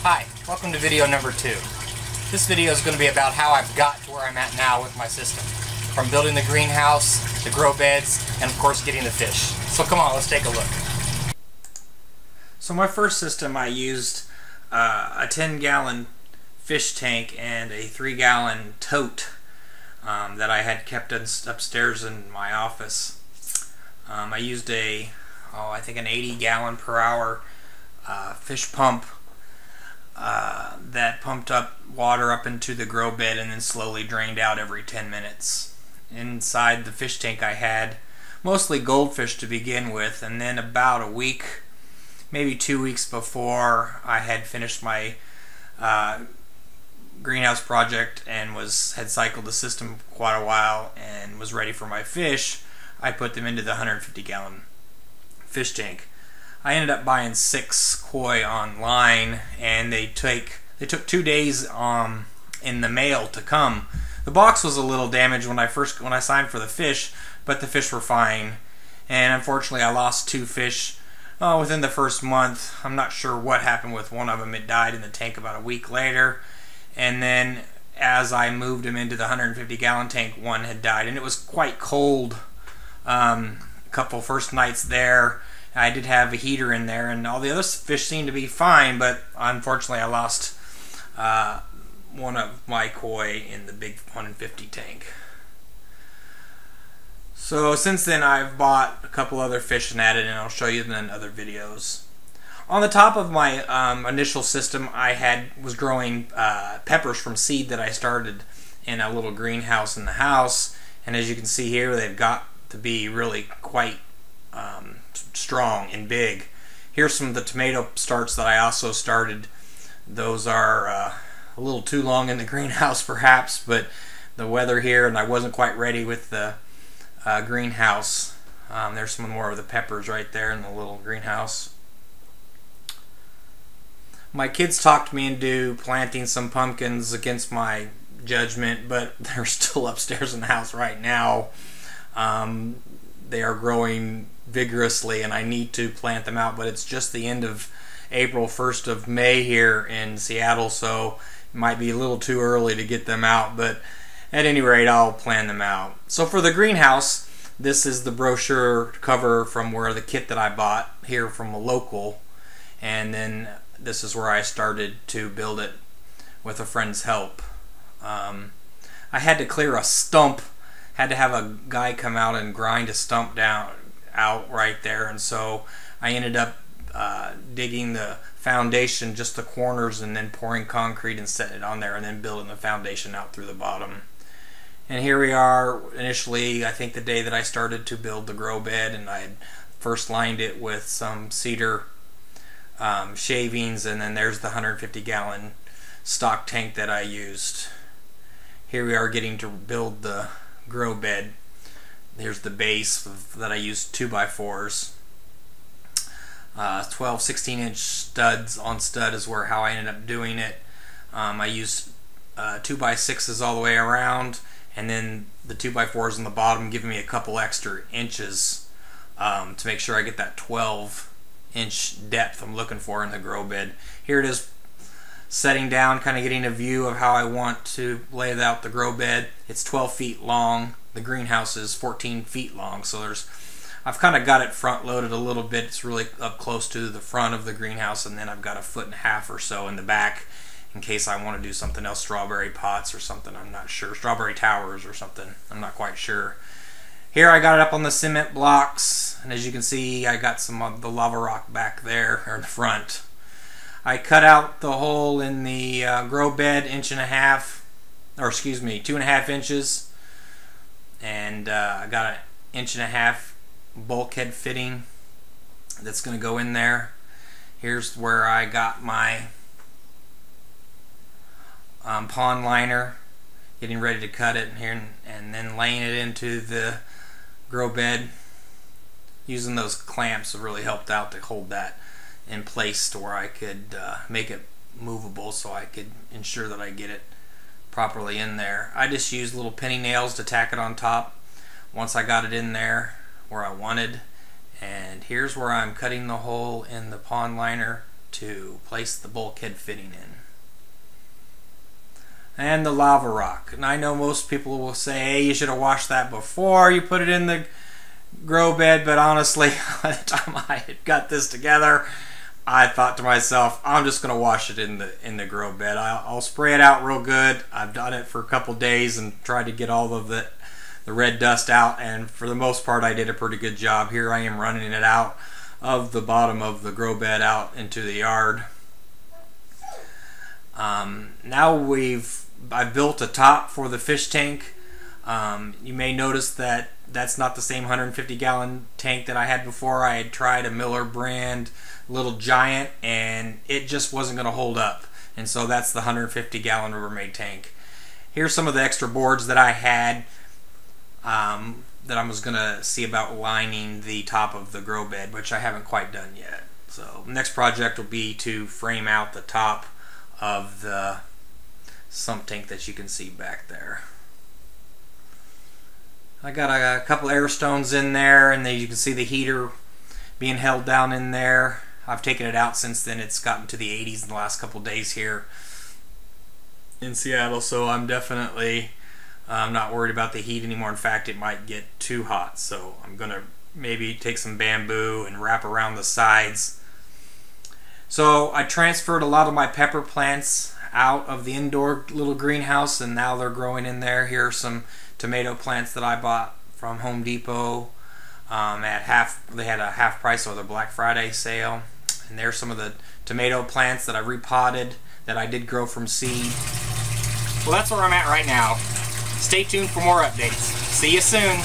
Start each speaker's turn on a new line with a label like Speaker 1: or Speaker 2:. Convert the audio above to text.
Speaker 1: Hi, welcome to video number 2. This video is going to be about how I've got to where I'm at now with my system. From building the greenhouse, the grow beds, and of course getting the fish. So come on, let's take a look. So my first system, I used a 10-gallon fish tank and a 3-gallon tote that I had kept upstairs in my office. I used I think an 80-gallon per hour fish pump that pumped up water up into the grow bed and then slowly drained out every 10 minutes. Inside the fish tank I had mostly goldfish to begin with, and then about a week, maybe 2 weeks before I had finished my greenhouse project and had cycled the system quite a while and was ready for my fish, I put them into the 150-gallon fish tank. I ended up buying 6 koi online, and they took 2 days in the mail to come. The box was a little damaged when I signed for the fish, but the fish were fine. And unfortunately, I lost 2 fish within the first month. I'm not sure what happened with one of them. It died in the tank about a week later, and then as I moved them into the 150-gallon tank, one had died, and it was quite cold. A couple first nights there, I did have a heater in there, and all the other fish seemed to be fine, but unfortunately I lost one of my koi in the big 150 tank. So since then I've bought a couple other fish and added, and I'll show you them in other videos. On the top of my initial system, I was growing peppers from seed that I started in a little greenhouse in the house, and as you can see here, they've got to be really quite strong and big. Here's some of the tomato starts that I also started. Those are a little too long in the greenhouse perhaps, but the weather here, and I wasn't quite ready with the greenhouse. There's some more of the peppers right there in the little greenhouse. My kids talked me into planting some pumpkins against my judgment, but they're still upstairs in the house right now. They are growing vigorously, and I need to plant them out, but it's just the end of April, 1st of May here in Seattle, so it might be a little too early to get them out, but at any rate, I'll plan them out. So for the greenhouse, this is the brochure cover from where the kit that I bought here from a local, and then this is where I started to build it with a friend's help. I had to clear a stump, had to have a guy come out and grind a stump out right there, and so I ended up digging the foundation, just the corners, and then pouring concrete and setting it on there, and then building the foundation out through the bottom. And here we are. Initially, I think the day that I started to build the grow bed, and I had first lined it with some cedar shavings, and then there's the 150-gallon stock tank that I used. Here we are getting to build the grow bed. Here's the base that I used 2x4s. 12 16-inch studs on stud is how I ended up doing it. I used 2x6s all the way around, and then the 2x4s on the bottom giving me a couple extra inches to make sure I get that 12-inch depth I'm looking for in the grow bed. Here it is, setting down, kind of getting a view of how I want to lay out the grow bed. It's 12 feet long. The greenhouse is 14 feet long, so I've kind of got it front loaded a little bit. It's really up close to the front of the greenhouse, and then I've got 1.5 feet or so in the back in case I want to do something else, strawberry pots or something, I'm not sure, strawberry towers or something, I'm not quite sure. Here I got it up on the cement blocks, and as you can see, I got some of the lava rock back there, or in the front. I cut out the hole in the grow bed 2.5 inches, and I got 1.5 inch bulkhead fitting that's going to go in there. Here's where I got my pond liner, getting ready to cut it here, and then laying it into the grow bed. Using those clamps really helped out to hold that in place to where I could make it movable, so I could ensure that I get it properly in there. I just used little penny nails to tack it on top once I got it in there where I wanted. And here's where I'm cutting the hole in the pond liner to place the bulkhead fitting in. And the lava rock. And I know most people will say, hey, you should have washed that before you put it in the grow bed, but honestly, by the time I had got this together, I thought to myself, I'm just going to wash it in the grow bed. I'll spray it out real good. I've done it for a couple days and tried to get all of the red dust out, and for the most part I did a pretty good job. Here I am running it out of the bottom of the grow bed out into the yard. Now I've built a top for the fish tank. You may notice that that's not the same 150-gallon tank that I had before. I had tried a Miller brand Little Giant, and it just wasn't going to hold up. And so that's the 150-gallon Rubbermaid tank. Here's some of the extra boards that I had that I was going to see about lining the top of the grow bed, which I haven't quite done yet. So next project will be to frame out the top of the sump tank that you can see back there. I got a couple air stones in there, and then you can see the heater being held down in there. I've taken it out since then. It's gotten to the 80s in the last couple days here in Seattle, so I'm definitely not worried about the heat anymore. In fact, it might get too hot, so I'm going to maybe take some bamboo and wrap around the sides. So I transferred a lot of my pepper plants out of the indoor little greenhouse, and now they're growing in there. Here are some tomato plants that I bought from Home Depot at they had a half price or the Black Friday sale. And there's some of the tomato plants that I repotted that I did grow from seed. Well, that's where I'm at right now. Stay tuned for more updates. See you soon.